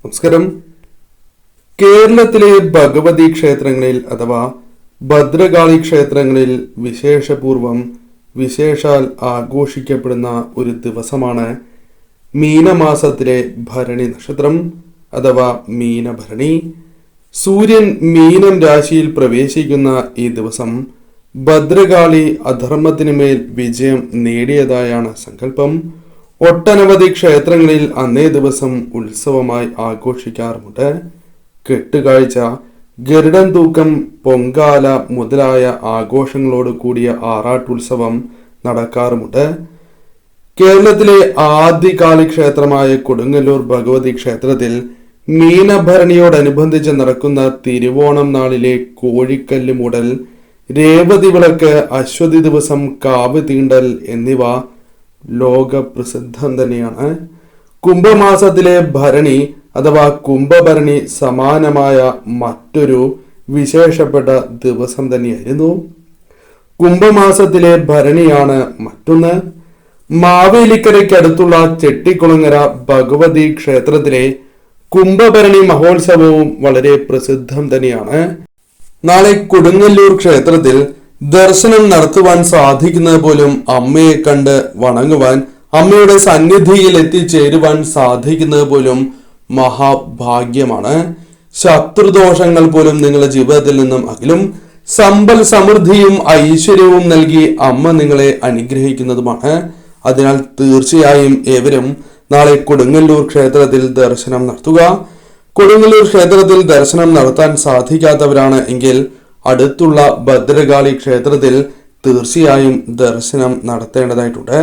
നമസ്കാരം. കേരളത്തിലെ ഭഗവതി ക്ഷേത്രങ്ങളിൽ അഥവാ ഭദ്രകാളി ക്ഷേത്രങ്ങളിൽ വിശേഷാൽ ആഘോഷിക്കപ്പെടുന്ന ഒരു ദിവസമാണ് മീനമാസത്തിലെ ഭരണി നക്ഷത്രം അഥവാ മീനഭരണി. സൂര്യൻ മീനം രാശിയിൽ പ്രവേശിക്കുന്ന ഈ ദിവസം ഭദ്രകാളി അധർമ്മത്തിന് മേൽ വിജയം നേടിയതായാണ് സങ്കല്പം. ഒട്ടനവധി ക്ഷേത്രങ്ങളിൽ അന്നേ ദിവസം ഉത്സവമായി ആഘോഷിക്കാറുമുണ്ട്. കെട്ടുകാഴ്ച, ഗരുഡൻ തൂക്കം, പൊങ്കാല മുതലായ ആഘോഷങ്ങളോട് കൂടിയ ആറാട്ടുത്സവം നടക്കാറുമുണ്ട്. കേരളത്തിലെ ആദ്യകാലി ക്ഷേത്രമായ കൊടുങ്ങല്ലൂർ ഭഗവതി ക്ഷേത്രത്തിൽ മീനഭരണിയോടനുബന്ധിച്ച് നടക്കുന്ന തിരുവോണം നാളിലെ കോഴിക്കല്ല് മൂടൽ, രേവതി വിളക്ക്, അശ്വതി ദിവസം കാവ് തീണ്ടൽ എന്നിവ ലോകപ്രസിദ്ധം തന്നെയാണ്. കുംഭമാസത്തിലെ ഭരണി അഥവാ കുംഭഭരണി സമാനമായ മറ്റൊരു വിശേഷപ്പെട്ട ദിവസം തന്നെയായിരുന്നു. കുംഭമാസത്തിലെ ഭരണിയാണ് മറ്റൊന്ന്. മാവേലിക്കരയ്ക്കടുത്തുള്ള ചെട്ടിക്കുളങ്ങര ഭഗവതി ക്ഷേത്രത്തിലെ കുംഭഭരണി മഹോത്സവവും വളരെ പ്രസിദ്ധം തന്നെയാണ്. നാളെ കൊടുങ്ങല്ലൂർ ക്ഷേത്രത്തിൽ ദർശനം നടത്തുവാൻ സാധിക്കുന്നത് പോലും അമ്മയെ കണ്ട് വണങ്ങുവാൻ, അമ്മയുടെ സന്നിധിയിൽ എത്തിച്ചേരുവാൻ സാധിക്കുന്നത് പോലും മഹാഭാഗ്യമാണ്. ശത്രുദോഷങ്ങൾ പോലും നിങ്ങളുടെ ജീവിതത്തിൽ നിന്നും അകലും. സമ്പൽ സമൃദ്ധിയും ഐശ്വര്യവും നൽകി അമ്മ നിങ്ങളെ അനുഗ്രഹിക്കുന്നതുമാണ്. അതിനാൽ തീർച്ചയായും ഏവരും നാളെ കൊടുങ്ങല്ലൂർ ക്ഷേത്രത്തിൽ ദർശനം നടത്തുക. കൊടുങ്ങല്ലൂർ ക്ഷേത്രത്തിൽ ദർശനം നടത്താൻ സാധിക്കാത്തവരാണ് എങ്കിൽ അടുത്തുള്ള ഭദ്രകാളി ക്ഷേത്രത്തിൽ തീർച്ചയായും ദർശനം നടത്തേണ്ടതായിട്ടുണ്ട്.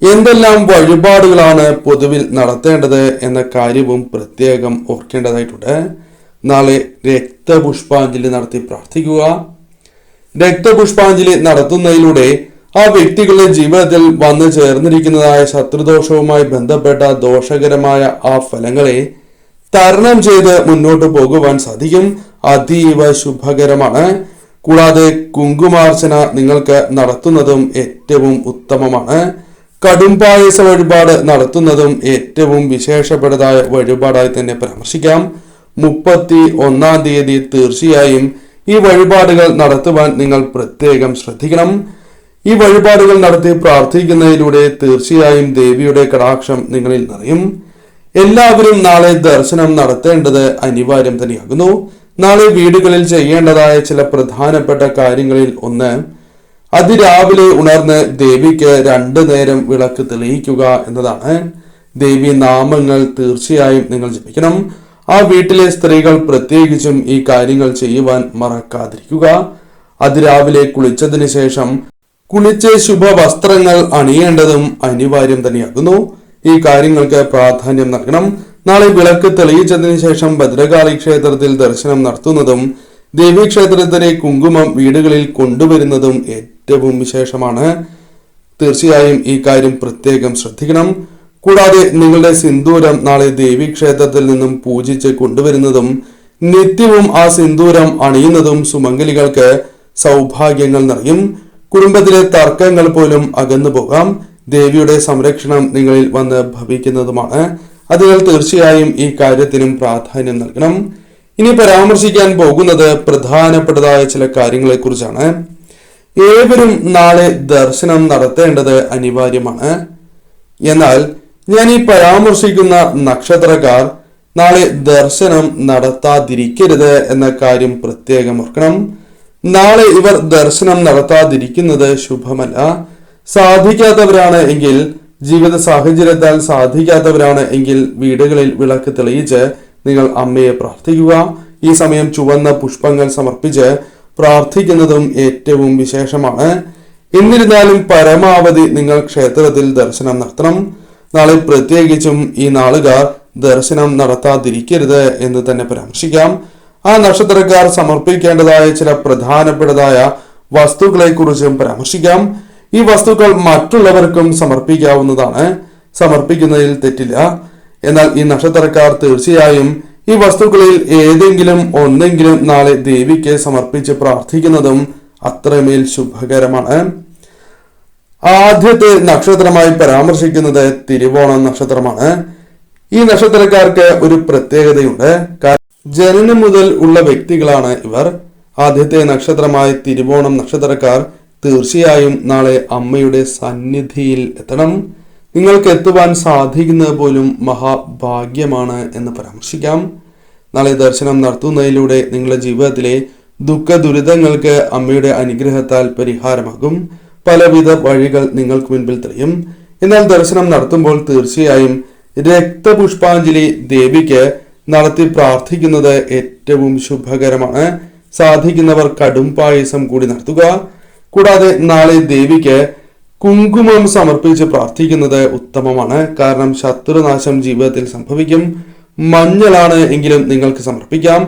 എന്തെല്ലാം വഴിപാടുകളാണ് പൊതുവിൽ നടത്തേണ്ടത് എന്ന കാര്യവും പ്രത്യേകം ഓർക്കേണ്ടതായിട്ടുണ്ട്. നാളെ രക്തപുഷ്പാഞ്ജലി നടത്തി പ്രാർത്ഥിക്കുക. രക്തപുഷ്പാഞ്ജലി നടത്തുന്നതിലൂടെ ആ വ്യക്തികളുടെ ജീവിതത്തിൽ വന്നു ചേർന്നിരിക്കുന്നതായ ശത്രുദോഷവുമായി ബന്ധപ്പെട്ട ദോഷകരമായ ആ ഫലങ്ങളെ തരണം ചെയ്ത് മുന്നോട്ട് പോകുവാൻ സാധിക്കും. അതീവ ശുഭകരമാണ്. കൂടാതെ കുങ്കുമാർച്ചന നിങ്ങൾക്ക് നടത്തുന്നതും ഏറ്റവും ഉത്തമമാണ്. കടുംപായസ വഴിപാട് നടത്തുന്നതും ഏറ്റവും വിശേഷപ്പെട്ടതായ വഴിപാടായി തന്നെ പരാമർശിക്കാം. 31-ാം തീയതി തീർച്ചയായും ഈ വഴിപാടുകൾ നടത്തുവാൻ നിങ്ങൾ പ്രത്യേകം ശ്രദ്ധിക്കണം. ഈ വഴിപാടുകൾ നടത്തി പ്രാർത്ഥിക്കുന്നതിലൂടെ തീർച്ചയായും ദേവിയുടെ കടാക്ഷം നിങ്ങളിൽ നിറയും. എല്ലാവരും നാളെ ദർശനം നടത്തേണ്ടത് അനിവാര്യം തന്നെയാകുന്നു. നാളെ വീടുകളിൽ ചെയ്യേണ്ടതായ ചില പ്രധാനപ്പെട്ട കാര്യങ്ങളിൽ ഒന്ന്, അതിരാവിലെ ഉണർന്ന് ദേവിക്ക് 2 നേരം വിളക്ക് തെളിയിക്കുക എന്നതാണ്. ദേവി നാമങ്ങൾ തീർച്ചയായും നിങ്ങൾ ജപിക്കണം. ആ വീട്ടിലെ സ്ത്രീകൾ പ്രത്യേകിച്ചും ഈ കാര്യങ്ങൾ ചെയ്യുവാൻ മറക്കാതിരിക്കുക. അതിരാവിലെ കുളിച്ചതിന് ശേഷം കുളിച്ച് ശുഭവസ്ത്രങ്ങൾ അണിയേണ്ടതും അനിവാര്യം തന്നെയാകുന്നു. ഈ കാര്യങ്ങൾക്ക് പ്രാധാന്യം നൽകണം. നാളെ വിളക്ക് തെളിയിച്ചതിന് ശേഷം ഭദ്രകാളി ക്ഷേത്രത്തിൽ ദർശനം നടത്തുന്നതും ദേവീക്ഷേത്രത്തിലെ കുങ്കുമം വീടുകളിൽ കൊണ്ടുവരുന്നതും ഏറ്റവും വിശേഷമാണ്. തീർച്ചയായും ഈ കാര്യം പ്രത്യേകം ശ്രദ്ധിക്കണം. കൂടാതെ നിങ്ങളുടെ സിന്ദൂരം നാളെ ദേവീക്ഷേത്രത്തിൽ നിന്നും പൂജിച്ച് കൊണ്ടുവരുന്നതും നിത്യവും ആ സിന്ദൂരം അണിയുന്നതും സുമംഗലികൾക്ക് സൗഭാഗ്യങ്ങൾ നിറയും. കുടുംബത്തിലെ തർക്കങ്ങൾ പോലും അകന്നു പോകാം. ദേവിയുടെ സംരക്ഷണം നിങ്ങളിൽ വന്ന് ഭവിക്കുന്നതുമാണ്. അതിനാൽ തീർച്ചയായും ഈ കാര്യത്തിനും പ്രാധാന്യം നൽകണം. ഇനി പരാമർശിക്കാൻ പോകുന്നത് പ്രധാനപ്പെട്ടതായ ചില കാര്യങ്ങളെ കുറിച്ചാണ്. ഏവരും നാളെ ദർശനം നടത്തേണ്ടത് അനിവാര്യമാണ്. എന്നാൽ ഞാൻ ഈ പരാമർശിക്കുന്ന നക്ഷത്രക്കാർ നാളെ ദർശനം നടത്താതിരിക്കരുത് എന്ന കാര്യം പ്രത്യേകം ഓർക്കണം. നാളെ ഇവർ ദർശനം നടത്താതിരിക്കുന്നത് ശുഭമല്ല. സാധിക്കാത്തവരാണ് എങ്കിൽ, ജീവിത സാഹചര്യത്താൽ സാധിക്കാത്തവരാണ് എങ്കിൽ വീടുകളിൽ വിളക്ക് തെളിയിച്ച് നിങ്ങൾ അമ്മയെ പ്രാർത്ഥിക്കുക. ഈ സമയം ചുവന്ന പുഷ്പങ്ങൾ സമർപ്പിച്ച് പ്രാർത്ഥിക്കുന്നതും ഏറ്റവും വിശേഷമാണ്. എന്നിരുന്നാലും പരമാവധി നിങ്ങൾ ക്ഷേത്രത്തിൽ ദർശനം നടത്തണം. നാളെ പ്രത്യേകിച്ചും ഈ നാളുകാർ ദർശനം നടത്താതിരിക്കരുത് എന്ന് തന്നെ പരാമർശിക്കാം. ആ നക്ഷത്രക്കാർ സമർപ്പിക്കേണ്ടതായ ചില പ്രധാനപ്പെട്ടതായ വസ്തുക്കളെ കുറിച്ചും പരാമർശിക്കാം. ഈ വസ്തുക്കൾ മറ്റുള്ളവർക്കും സമർപ്പിക്കാവുന്നതാണ്. സമർപ്പിക്കുന്നതിൽ തെറ്റില്ല. എന്നാൽ ഈ നക്ഷത്രക്കാർ തീർച്ചയായും ഈ വസ്തുക്കളിൽ ഏതെങ്കിലും ഒന്നെങ്കിലും നാളെ ദേവിക്ക് സമർപ്പിച്ച് പ്രാർത്ഥിക്കുന്നതും അത്രമേൽ ശുഭകരമാണ്. ആദ്യത്തെ നക്ഷത്രമായി പരാമർശിക്കുന്നത് തിരുവോണം നക്ഷത്രമാണ്. ഈ നക്ഷത്രക്കാർക്ക് ഒരു പ്രത്യേകതയുണ്ട്. ജനനം മുതൽ ഉള്ള വ്യക്തികളാണ് ഇവർ. ആദ്യത്തെ നക്ഷത്രമായ തിരുവോണം നക്ഷത്രക്കാർ തീർച്ചയായും നാളെ അമ്മയുടെ സന്നിധിയിൽ എത്തണം. നിങ്ങൾക്ക് എത്തുവാൻ സാധിക്കുന്നത് പോലും മഹാഭാഗ്യമാണ് എന്ന് പരാമർശിക്കാം. നാളെ ദർശനം നടത്തുന്നതിലൂടെ നിങ്ങളുടെ ജീവിതത്തിലെ ദുഃഖ ദുരിതങ്ങൾക്ക് അമ്മയുടെ അനുഗ്രഹത്താൽ പരിഹാരമാകും. പലവിധ വഴികൾ നിങ്ങൾക്ക് മുൻപിൽ തെളിയും. എന്നാൽ ദർശനം നടത്തുമ്പോൾ തീർച്ചയായും രക്തപുഷ്പാഞ്ജലി ദേവിക്ക് നടത്തി പ്രാർത്ഥിക്കുന്നത് ഏറ്റവും ശുഭകരമാണ്. സാധിക്കുന്നവർ കടും പായസം കൂടി നടത്തുക. കൂടാതെ നാളെ ദേവിക്ക് കുങ്കുമം സമർപ്പിച്ച് പ്രാർത്ഥിക്കുന്നത് ഉത്തമമാണ്. കാരണം ശത്രുനാശം ജീവിതത്തിൽ സംഭവിക്കും. മഞ്ഞളാണ് എങ്കിലും നിങ്ങൾക്ക് സമർപ്പിക്കാം.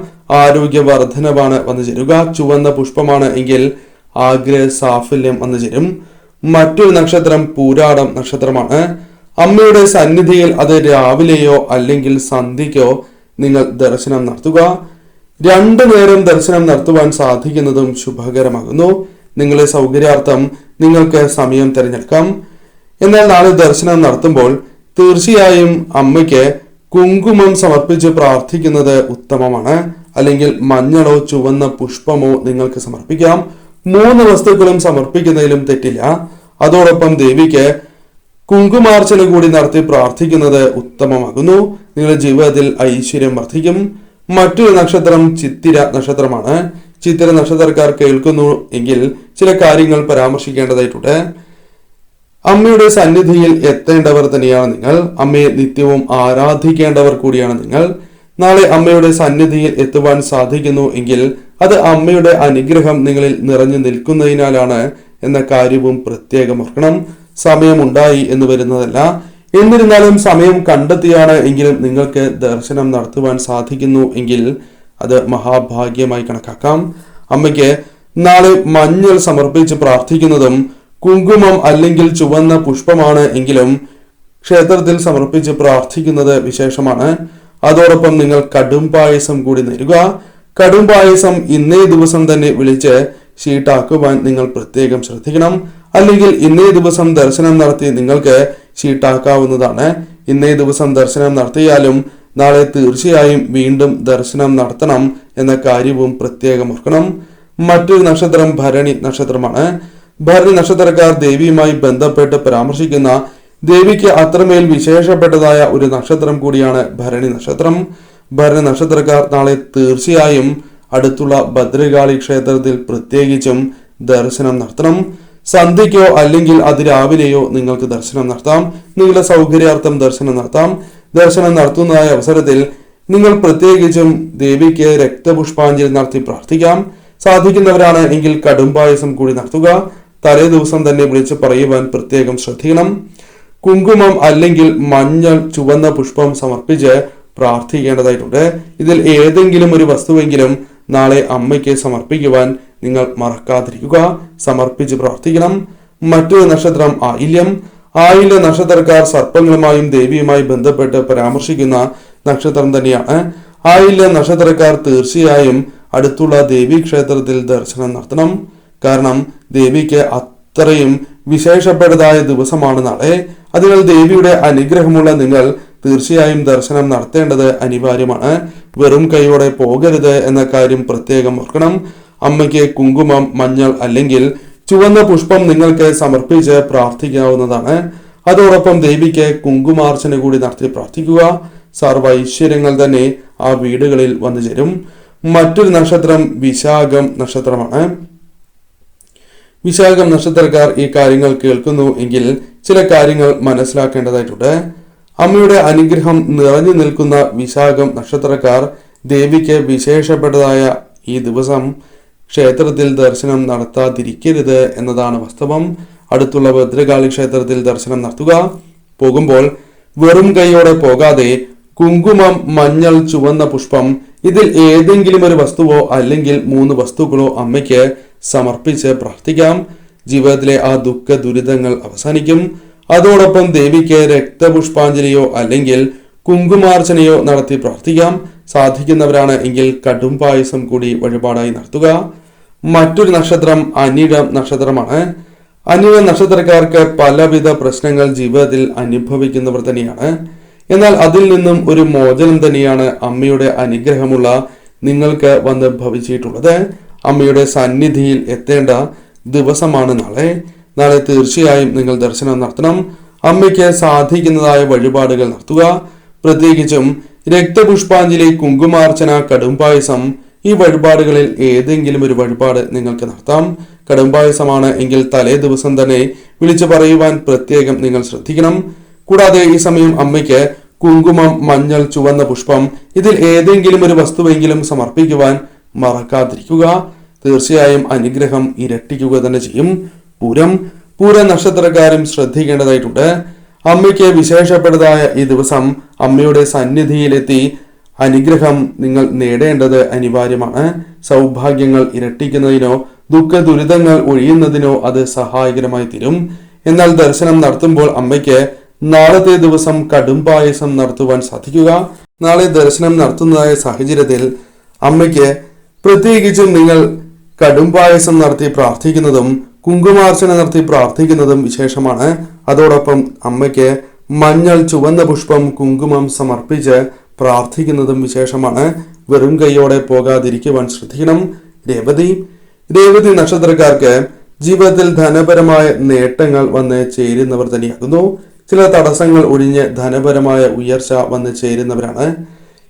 ആരോഗ്യവർദ്ധനവാണ് വന്നു ചേരുക. ചുവന്ന പുഷ്പമാണ് എങ്കിൽ ആഗ്രഹ സാഫല്യം വന്നു ചേരും. മറ്റൊരു നക്ഷത്രം പൂരാടം നക്ഷത്രമാണ്. അമ്മയുടെ സന്നിധിയിൽ അത് രാവിലെയോ അല്ലെങ്കിൽ സന്ധ്യയ്ക്കോ നിങ്ങൾ ദർശനം നടത്തുക. രണ്ടു നേരം ദർശനം നടത്തുവാൻ സാധിക്കുന്നതും ശുഭകരമാകുന്നു. നിങ്ങളുടെ സൗകര്യാർത്ഥം നിങ്ങൾക്ക് സമയം തിരഞ്ഞെടുക്കാം. എന്നാൽ നാളെ ദർശനം നടത്തുമ്പോൾ തീർച്ചയായും അമ്മയ്ക്ക് കുങ്കുമം സമർപ്പിച്ച് പ്രാർത്ഥിക്കുന്നത് ഉത്തമമാണ്. അല്ലെങ്കിൽ മഞ്ഞളോ ചുവന്ന പുഷ്പമോ നിങ്ങൾക്ക് സമർപ്പിക്കാം. 3 വസ്തുക്കളും സമർപ്പിക്കുന്നതിലും തെറ്റില്ല. അതോടൊപ്പം ദേവിക്ക് കുങ്കുമാർച്ചന കൂടി നടത്തി പ്രാർത്ഥിക്കുന്നത് ഉത്തമമാകുന്നു. നിങ്ങളുടെ ജീവിതത്തിൽ ഐശ്വര്യം വർദ്ധിക്കും. മറ്റൊരു നക്ഷത്രം ചിത്തിര നക്ഷത്രമാണ്. ചിത്തിര നക്ഷത്രക്കാർ കേൾക്കുന്നു എങ്കിൽ ചില കാര്യങ്ങൾ പരാമർശിക്കേണ്ടതായിട്ടുണ്ട്. അമ്മയുടെ സന്നിധിയിൽ എത്തേണ്ടവർ തന്നെയാണ് നിങ്ങൾ. അമ്മയെ നിത്യവും ആരാധിക്കേണ്ടവർ കൂടിയാണ് നിങ്ങൾ. നാളെ അമ്മയുടെ സന്നിധിയിൽ എത്തുവാൻ സാധിക്കുന്നു എങ്കിൽ അത് അമ്മയുടെ അനുഗ്രഹം നിങ്ങളിൽ നിറഞ്ഞു നിൽക്കുന്നതിനാലാണ് എന്ന കാര്യവും പ്രത്യേകം ഓർക്കണം. സമയമുണ്ടായി എന്ന് വരുന്നതല്ല. എന്നിരുന്നാലും സമയം കണ്ടെത്തിയാണ് എങ്കിലും നിങ്ങൾക്ക് ദർശനം നടത്തുവാൻ സാധിക്കുന്നു എങ്കിൽ അത് മഹാഭാഗ്യമായി കണക്കാക്കാം. അമ്മയ്ക്ക് നാളെ മഞ്ഞൾ സമർപ്പിച്ച് പ്രാർത്ഥിക്കുന്നതും കുങ്കുമം അല്ലെങ്കിൽ ചുവന്ന പുഷ്പമാണ് എങ്കിലും ക്ഷേത്രത്തിൽ സമർപ്പിച്ച് പ്രാർത്ഥിക്കുന്നത് വിശേഷമാണ്. അതോടൊപ്പം നിങ്ങൾ കടും പായസം കൂടി നേരുക. കടും പായസം ഇന്നേ ദിവസം തന്നെ വിളിച്ച് ഷീട്ടാക്കുവാൻ നിങ്ങൾ പ്രത്യേകം ശ്രദ്ധിക്കണം. അല്ലെങ്കിൽ ഇന്നേ ദിവസം ദർശനം നടത്തി നിങ്ങൾക്ക് ഷീട്ടാക്കാവുന്നതാണ്. ഇന്നേ ദിവസം ദർശനം നടത്തിയാലും നാളെ തീർച്ചയായും വീണ്ടും ദർശനം നടത്തണം എന്ന കാര്യവും പ്രത്യേകം ഓർക്കണം. മറ്റൊരു നക്ഷത്രം ഭരണി നക്ഷത്രമാണ്. ഭരണി നക്ഷത്രക്കാർ ദേവിയുമായി ബന്ധപ്പെട്ട് പരാമർശിക്കുന്ന ദേവിക്ക് അത്രമേൽ വിശേഷപ്പെട്ടതായ ഒരു നക്ഷത്രം കൂടിയാണ് ഭരണി നക്ഷത്രം. ഭരണി നക്ഷത്രക്കാർ നാളെ തീർച്ചയായും അടുത്തുള്ള ഭദ്രകാളി ക്ഷേത്രത്തിൽ പ്രത്യേകിച്ചും ദർശനം നടത്തണം. സന്ധ്യയ്ക്കോ അല്ലെങ്കിൽ അതിരാവിലെയോ നിങ്ങൾക്ക് ദർശനം നടത്താം. നിങ്ങളുടെ സൗകര്യാർത്ഥം ദർശനം നടത്താം. ദർശനം നടത്തുന്നതായ അവസരത്തിൽ നിങ്ങൾ പ്രത്യേകിച്ചും ദേവിക്ക് രക്തപുഷ്പാഞ്ജലി നടത്തി പ്രാർത്ഥിക്കാം. സാധിക്കുന്നവരാണ് എങ്കിൽ കടും പായസം കൂടി നടത്തുക. തലേ ദിവസം തന്നെ വിളിച്ച് പറയുവാൻ പ്രത്യേകം ശ്രദ്ധിക്കണം. കുങ്കുമം അല്ലെങ്കിൽ മഞ്ഞൾ ചുവന്ന പുഷ്പം സമർപ്പിച്ച് പ്രാർത്ഥിക്കേണ്ടതായിട്ടുണ്ട്. ഇതിൽ ഏതെങ്കിലും ഒരു വസ്തുവെങ്കിലും നാളെ അമ്മയ്ക്ക് സമർപ്പിക്കുവാൻ നിങ്ങൾ മറക്കാതിരിക്കുക. സമർപ്പിച്ച് പ്രാർത്ഥിക്കണം. മറ്റൊരു നക്ഷത്രം ആയില്യം. ആയില്യ നക്ഷത്രക്കാർ സർപ്പങ്ങളുമായും ദേവിയുമായി ബന്ധപ്പെട്ട് പരാമർശിക്കുന്ന നക്ഷത്രം തന്നെയാണ്. ആയില്യ നക്ഷത്രക്കാർ തീർച്ചയായും അടുത്തുള്ള ദേവീ ക്ഷേത്രത്തിൽ ദർശനം നടത്തണം. കാരണം ദേവിക്ക് അത്രയും വിശേഷപ്പെട്ടതായ ദിവസമാണ് നാളെ. അതിനാൽ ദേവിയുടെ അനുഗ്രഹമുള്ള നിങ്ങൾ തീർച്ചയായും ദർശനം നടത്തേണ്ടത് അനിവാര്യമാണ്. വെറും കൈയോടെ പോകരുത് എന്ന കാര്യം പ്രത്യേകം ഓർക്കണം. അമ്മയ്ക്ക് കുങ്കുമം, മഞ്ഞൾ അല്ലെങ്കിൽ ചുവന്ന പുഷ്പം നിങ്ങൾക്ക് സമർപ്പിച്ച് പ്രാർത്ഥിക്കാവുന്നതാണ്. അതോടൊപ്പം ദേവിക്ക് കുങ്കുമാർച്ചന കൂടി നടത്തി പ്രാർത്ഥിക്കുക. സർവ്വ ഐശ്വര്യങ്ങൾ തന്നെ ആ വീടുകളിൽ വന്നു ചേരും. മറ്റൊരു നക്ഷത്രം വിശാഖം നക്ഷത്രമാണ്. വിശാഖം നക്ഷത്രക്കാർ ഈ കാര്യങ്ങൾ കേൾക്കുന്നു എങ്കിൽ ചില കാര്യങ്ങൾ മനസ്സിലാക്കേണ്ടതായിട്ടുണ്ട്. അമ്മയുടെ അനുഗ്രഹം നിറഞ്ഞു നിൽക്കുന്ന വിശാഖം നക്ഷത്രക്കാർ ദേവിക്ക് വിശേഷപ്പെട്ടതായ ഈ ദിവസം ക്ഷേത്രത്തിൽ ദർശനം നടത്താതിരിക്കരുത് എന്നതാണ് വാസ്തവം. അടുത്തുള്ള ഭദ്രകാളി ക്ഷേത്രത്തിൽ ദർശനം നടത്തുക. പോകുമ്പോൾ വെറും കൈയോടെ പോകാതെ കുങ്കുമം, മഞ്ഞൾ, ചുവന്ന പുഷ്പം ഇതിൽ ഏതെങ്കിലും ഒരു വസ്തുവോ അല്ലെങ്കിൽ 3 വസ്തുക്കളോ അമ്മയ്ക്ക് സമർപ്പിച്ച് പ്രാർത്ഥിക്കാം. ജീവിതത്തിലെ ആ ദുഃഖ ദുരിതങ്ങൾ അവസാനിക്കും. അതോടൊപ്പം ദേവിക്ക് രക്തപുഷ്പാഞ്ജലിയോ അല്ലെങ്കിൽ കുങ്കുമാർച്ചനയോ നടത്തി പ്രാർത്ഥിക്കാം. സാധിക്കുന്നവരാണ് എങ്കിൽ കടും പായസം കൂടി വഴിപാടായി നടത്തുക. മറ്റൊരു നക്ഷത്രം അനിഴം നക്ഷത്രമാണ്. അനിഴ നക്ഷത്രക്കാർക്ക് പലവിധ പ്രശ്നങ്ങൾ ജീവിതത്തിൽ അനുഭവിക്കുന്നവർ തന്നെയാണ്. എന്നാൽ അതിൽ നിന്നും ഒരു മോചനം തന്നെയാണ് അമ്മയുടെ അനുഗ്രഹമുള്ള നിങ്ങൾക്ക് വന്ന് ഭവിച്ചിട്ടുള്ളത്. അമ്മയുടെ സന്നിധിയിൽ എത്തേണ്ട ദിവസമാണ് നാളെ തീർച്ചയായും നിങ്ങൾ ദർശനം നടത്തണം. അമ്മയ്ക്ക് സാധിക്കുന്നതായ വഴിപാടുകൾ നടത്തുക. പ്രത്യേകിച്ചും രക്തപുഷ്പാഞ്ജലി, കുങ്കുമാർച്ചന, കടുംപായസം, ഈ വഴിപാടുകളിൽ ഏതെങ്കിലും ഒരു വഴിപാട് നിങ്ങൾക്ക് നടത്താം. കടുംപായസമാണ് എങ്കിൽ തലേ ദിവസം തന്നെ വിളിച്ചു പറയുവാൻ പ്രത്യേകം നിങ്ങൾ ശ്രദ്ധിക്കണം. കൂടാതെ ഈ സമയം അമ്മയ്ക്ക് കുങ്കുമം, മഞ്ഞൾ, ചുവന്ന പുഷ്പം, ഇതിൽ ഏതെങ്കിലും ഒരു വസ്തുവെങ്കിലും സമർപ്പിക്കുവാൻ മറക്കാതിരിക്കുക. തീർച്ചയായും അനുഗ്രഹം ഇരട്ടിക്കുക തന്നെ ചെയ്യും. പൂര നക്ഷത്രക്കാരും ശ്രദ്ധിക്കേണ്ടതായിട്ടുണ്ട്. അമ്മയ്ക്ക് വിശേഷപ്പെട്ടതായ ഈ ദിവസം അമ്മയുടെ സന്നിധിയിലെത്തി അനുഗ്രഹം നിങ്ങൾ നേടേണ്ടത് അനിവാര്യമാണ്. സൗഭാഗ്യങ്ങൾ ഇരട്ടിക്കുന്നതിനോ ദുഃഖ ദുരിതങ്ങൾ ഒഴിയുന്നതിനോ അത് സഹായകരമായി തീരും. എന്നാൽ ദർശനം നടത്തുമ്പോൾ അമ്മയ്ക്ക് നാളത്തെ ദിവസം കടുംപായസം നടത്തുവാൻ സാധിക്കുക. നാളെ ദർശനം നടത്തുന്നതായ സാഹചര്യത്തിൽ അമ്മയ്ക്ക് പ്രത്യേകിച്ചും നിങ്ങൾ കടുംപായസം നടത്തി പ്രാർത്ഥിക്കുന്നതും കുങ്കുമാർച്ചന നടത്തി പ്രാർത്ഥിക്കുന്നതും വിശേഷമാണ്. അതോടൊപ്പം അമ്മയ്ക്ക് മഞ്ഞൾ, ചുവന്ന പുഷ്പം, കുങ്കുമം സമർപ്പിച്ച് പ്രാർത്ഥിക്കുന്നതും വിശേഷമാണ്. വെറും കൈയോടെ പോകാതിരിക്കുവാൻ ശ്രദ്ധിക്കണം. രേവതി നക്ഷത്രക്കാർക്ക് ജീവിതത്തിൽ ധനപരമായ നേട്ടങ്ങൾ വന്ന് ചേരുന്നവർ തന്നെയാകുന്നു. ചില തടസ്സങ്ങൾ ഒഴിഞ്ഞ് ധനപരമായ ഉയർച്ച വന്ന് ചേരുന്നവരാണ്.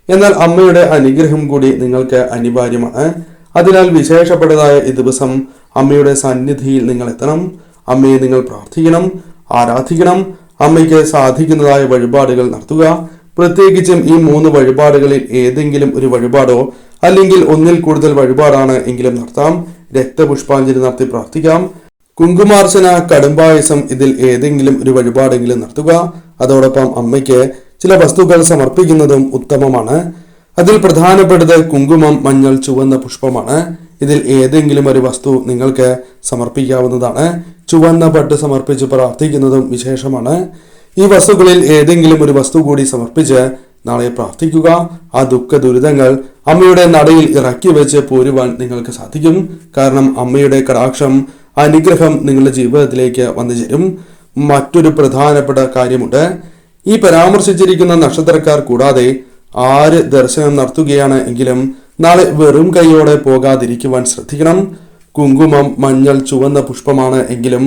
എന്നാൽ അമ്മയുടെ അനുഗ്രഹം കൂടി നിങ്ങൾക്ക് അനിവാര്യമാണ്. അതിനാൽ വിശേഷപ്പെട്ടതായ ഈ ദിവസം അമ്മയുടെ സന്നിധിയിൽ നിങ്ങൾ എത്തണം. അമ്മയെ നിങ്ങൾ പ്രാർത്ഥിക്കണം, ആരാധിക്കണം. അമ്മയ്ക്ക് സാധിക്കുന്നതായ വഴിപാടുകൾ നടത്തുക. പ്രത്യേകിച്ചും ഈ 3 വഴിപാടുകളിൽ ഏതെങ്കിലും ഒരു വഴിപാടോ അല്ലെങ്കിൽ ഒന്നിൽ കൂടുതൽ വഴിപാടാണ് എങ്കിലും നടത്താം. രക്തപുഷ്പാഞ്ജലി നടത്തി പ്രാർത്ഥിക്കാം. കുങ്കുമാർച്ചന, കടുംപായസം, ഇതിൽ ഏതെങ്കിലും ഒരു വഴിപാടെങ്കിലും നടത്തുക. അതോടൊപ്പം അമ്മയ്ക്ക് ചില വസ്തുക്കൾ സമർപ്പിക്കുന്നതും ഉത്തമമാണ്. അതിൽ പ്രധാനപ്പെട്ടത് കുങ്കുമം, മഞ്ഞൾ, ചുവന്ന പുഷ്പമാണ്. ഇതിൽ ഏതെങ്കിലും ഒരു വസ്തു നിങ്ങൾക്ക് സമർപ്പിക്കാവുന്നതാണ്. ചുവന്ന പട്ട് സമർപ്പിച്ച് പ്രാർത്ഥിക്കുന്നതും വിശേഷമാണ്. ഈ വസ്തുക്കളിൽ ഏതെങ്കിലും ഒരു വസ്തു കൂടി സമർപ്പിച്ച് നാളെ പ്രാർത്ഥിക്കുക. ആ ദുഃഖ ദുരിതങ്ങൾ അമ്മയുടെ നടയിൽ ഇറക്കി വെച്ച് പോരുവാൻ നിങ്ങൾക്ക് സാധിക്കും. കാരണം അമ്മയുടെ കടാക്ഷം, അനുഗ്രഹം നിങ്ങളുടെ ജീവിതത്തിലേക്ക് വന്നു ചേരും. മറ്റൊരു പ്രധാനപ്പെട്ട കാര്യമുണ്ട്. ഈ പരാമർശിച്ചിരിക്കുന്ന നക്ഷത്രക്കാർ കൂടാതെ ആര് ദർശനം നടത്തുകയാണ് എങ്കിലും നാളെ വെറും കൈയോടെ പോകാതിരിക്കുവാൻ ശ്രദ്ധിക്കണം. കുങ്കുമം, മഞ്ഞൾ, ചുവന്ന പുഷ്പമാണ് എങ്കിലും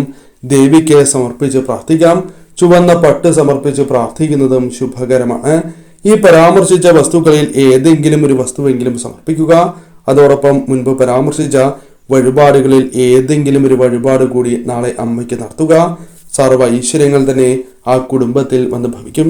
ദേവിക്ക് സമർപ്പിച്ച് പ്രാർത്ഥിക്കാം. ചുവന്ന പട്ട് സമർപ്പിച്ച് പ്രാർത്ഥിക്കുന്നതും ശുഭകരമാണ്. ഈ പരാമർശിച്ച വസ്തുക്കളിൽ ഏതെങ്കിലും ഒരു വസ്തുവെങ്കിലും സമർപ്പിക്കുക. അതോടൊപ്പം മുൻപ് പരാമർശിച്ച വഴിപാടുകളിൽ ഏതെങ്കിലും ഒരു വഴിപാട് കൂടി നാളെ അമ്മയ്ക്ക് നടത്തുക. സർവ്വ ഐശ്വര്യങ്ങൾ തന്നെ ആ കുടുംബത്തിൽ വന്ന് ഭവിക്കും.